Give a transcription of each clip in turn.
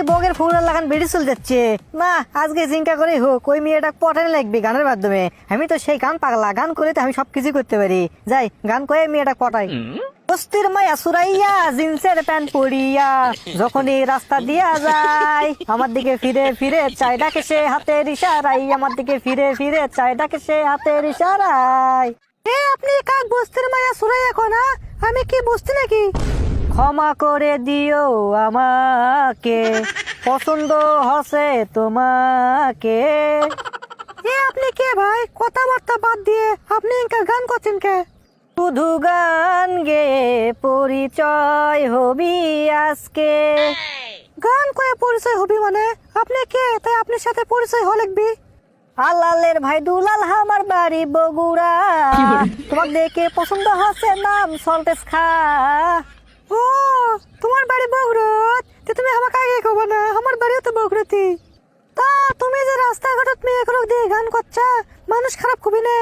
বগের ফুলের লাগান বেড়ে চলে যাচ্ছে না। আজকে চিন্তা করে হোক ওই মেয়েটা পটানে লাগবে গানের মাধ্যমে। আমি তো সেই গান পাগলা, গান করে তো আমি সবকিছু করতে পারি। যাই গান করে মেয়েটা পটাই। বস্তির মায়া সুরাইয়া জিন্সের প্যান্ট পরিয়া যখনই রাস্তা দিয়া যায় আমার দিকে ফিরে ফিরে চাই ডাকে সে হাতের ইশারাই, আমার দিকে ফিরে ফিরে চাই ডাকে সে হাতের ইশারাই। আপনি কাক বস্তির মায়া সুরাইয়া কোনা? আমি কি বস্তি নাকি? ক্ষমা করে দিও আমাকে, পছন্দ হসে তোমাকে। আপনি কে ভাই? কথাবার্তা বাদ দিয়ে আপনি গান করছেন কে? শুধু গান গে পরিচয় হবি আজকে। গান কয়ে পরিচয় হবি মানে? আপনি কে তাই আপনার সাথে পরিচয় হয়ে লিখবি? আলালের ভাই দুলাল আমার বাড়ি বগুড়া, তোমার দেখে পছন্দ হচ্ছে নাম সল্টেস খা। ও তোমার বাড়ি বগুড়াত? তুমি আমাকে আগে কব না, আমার বাড়িও তো বগুড়াতি। তা তুমি যে রাস্তাঘাটত মেয়ে দিয়ে গান করছা, মানুষ খারাপ কবি না?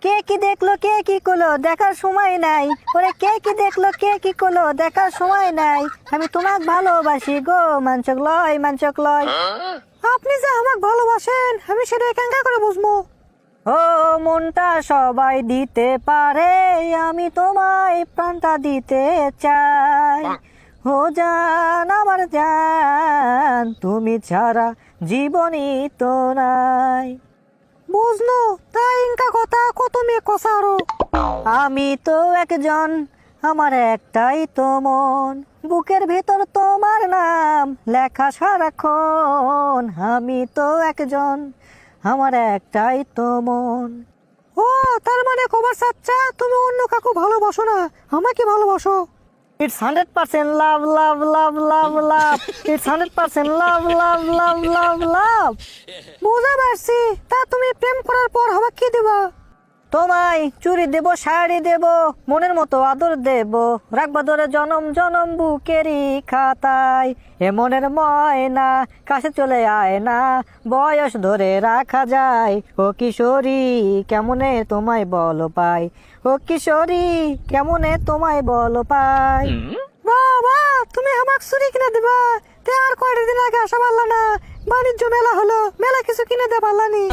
কে কি দেখলো কে কি করলো দেখার সময় নাই। ওরে কে কি দেখলো কে কি করলো দেখার সময় নাই। আমি তোমাকে ভালোবাসি গো মানচক লয় মানচক লয়। আপনি যে আমাকে ভালোবাসেন আমি সেটা কেঙ্কা করে বুঝবো? ও মনটা সবাই দিতে পারে, আমি তোমায় প্রাণটা দিতে চাই। ও জান আমার জান, তুমি ছাড়া জীবনই তো নাই। বুঝলো তাই ইনকা কথা কত মেয়ে কষা আরো। আমি তো একজন, আমার একটাই তো মন, বুকের ভেতর তোমার নাম লেখা সারাক্ষণ। আমি তো একজন, আমার একটাই তো মন। ও তার মানে খবর চাচ্ছা তুমি অন্য কাকু ভালোবাসো না, আমাকে ভালোবাসো। It's 100% love, love, love, love, love. It's 100% love, love, love, love, love. বুঝা পারছি। তা তুমি প্রেম করার পর আমাকে কি দিবা? তোমায় চুরি দেব, শাড়ি দেব, মনের মতো আদর দেব, রাখবা ধরে জনম জনম বুকেরই খাতায়। এ মনের ময়না কাছে চলে আয় না, বয়স ধরে রাখা যায়। ও কিশোরী কেমনে তোমায় বল পাই, ও কিশোরী কেমনে তোমায় বল পাই। বাবা তুমি আমাকে চুরি কিনে দিবা? তে আর কয়টা দিন আগে আসা পারলা না? বাণিজ্য মেলা হলো, মেলা কিছু কিনে দে পারলানি।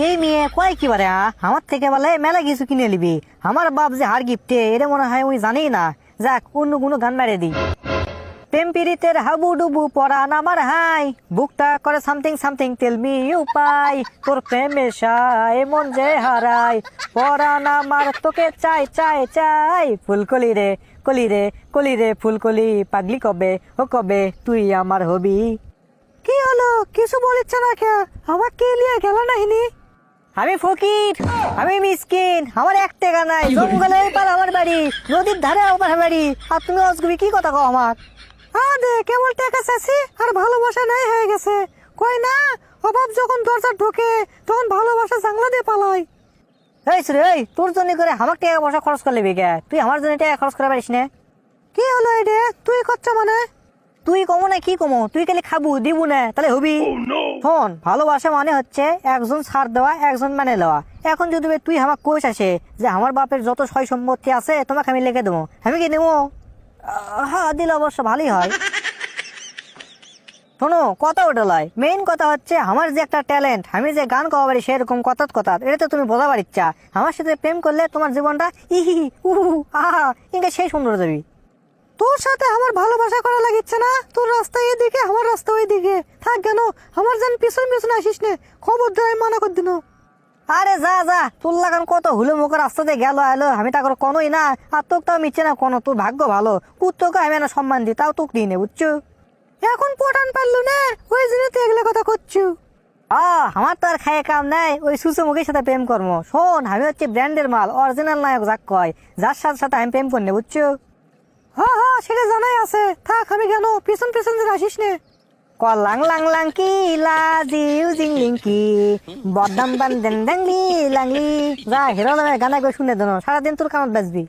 এই মেয়ে কয় কি বারে আমার থেকে বলে মেলা কিছু কিনে নিবি। আমার বাপ যে হার গিফটে এটা মনে হয় ওই জানেই না। যাক অন্য কোনো গান মারে দি। প্রেম পীড়িতের হাবু ডুবু পরান আমার হাই, বুকটা করে something something tell me you পাই। তোর প্রেমে সাই মন যে হারাই, পরান আমার তোকে চাই চাই চাই। ফুলকলি রে কলি রে কলি রে ফুলকলি, পাগলি কবে ও কবে তুই আমার হবি। কি হলো কিছু বলিচ্ছে না কে? আমার কে লিয়ে গেল না হিনি? আমি ফকির, আমি মিসকিন, আমার এক টাকা নাই। জঙ্গলের পার আমার বাড়ি, নদীর ধারে আমার বাড়ি, আর তুমি অজগুবি কি কথা কও আমার? দে কেবল টাকা চাচ্ছি আর ভালোবাসা নাই হয়ে গেছে। কই না অভাব যখন দরজা ঢোকে তখন ভালোবাসা জাংলা দিয়ে পালায়। এই রে এই তোর জন্য করে আমার টাকা পয়সা খরচ করে লিবি কে? তুই আমার জন্য টাকা খরচ করে পারিস না? কি হলো এটা তুই করছ মানে? তুই কমো না কি কমো, তুই খালি খাবু দিবু না তাহলে হবি? শোন ভালোবাসা মানে হচ্ছে একজন ছাড় দেওয়া একজন মানে লওয়া। এখন যদি তুই আমার কোষ আসে যে আমার বাপের যত সয় সম্পত্তি আছে তোমাকে আমি লিখে দেবো, আমি কি নেবো? হ্যাঁ দিলে অবশ্য ভালোই হয়। শোনো কথা ওটা লয়, মেইন কথা হচ্ছে আমার যে একটা ট্যালেন্ট, আমি যে গান গাওয়া পারি সেরকম কথাত কথা, এটা তো তুমি বোঝাবার ইচ্ছা। আমার সাথে প্রেম করলে তোমার জীবনটা ইহি উহু আহা ইনকা সেই সুন্দর যাবি। তোর সাথে আমার ভালোবাসা করা লাগিচ্ছে না? তোর রাস্তা এদিকে আমার রাস্তা ওইদিকে, থাক কেন আমার যেন পিছন পিছনে আসিস নে, খবর দেয় মানা কর দিন। আরে যা যা তোর লাগান কত হুলো মুখ রাস্তাতে গেল এলো, আমি তা কোনোই না। আর তোকে তো মিচ্ছে না কোনো, তোর ভাগ্য ভালো কুত্তকে আমি না সম্মান দিই, তাও তোকে দিই নে বুঝছো। এখন পটান পারলু না ওই জন্য তুই এগুলো কথা করছু। আমার তো আর খায় কাম নাই ওই সুসু মুখের সাথে প্রেম কর্ম। শোন আমি হচ্ছে ব্র্যান্ডের মাল, অরিজিনাল নায়ক যাক কয়, যার সাথে সাথে আমি প্রেম করনে বুঝছো। হ্যাঁ হ্যাঁ সেটা জানাই আছে, থাক আমি কেন পিছন পিছন যে আসিস নে। কলাং লাং লাং কি লাজিউ জিংলিং কি বদাম বান দেন দেংলি লাংলি। যা হিরো গানা করে শুনে দেন, সারাদিন তোর কামত বাজবি।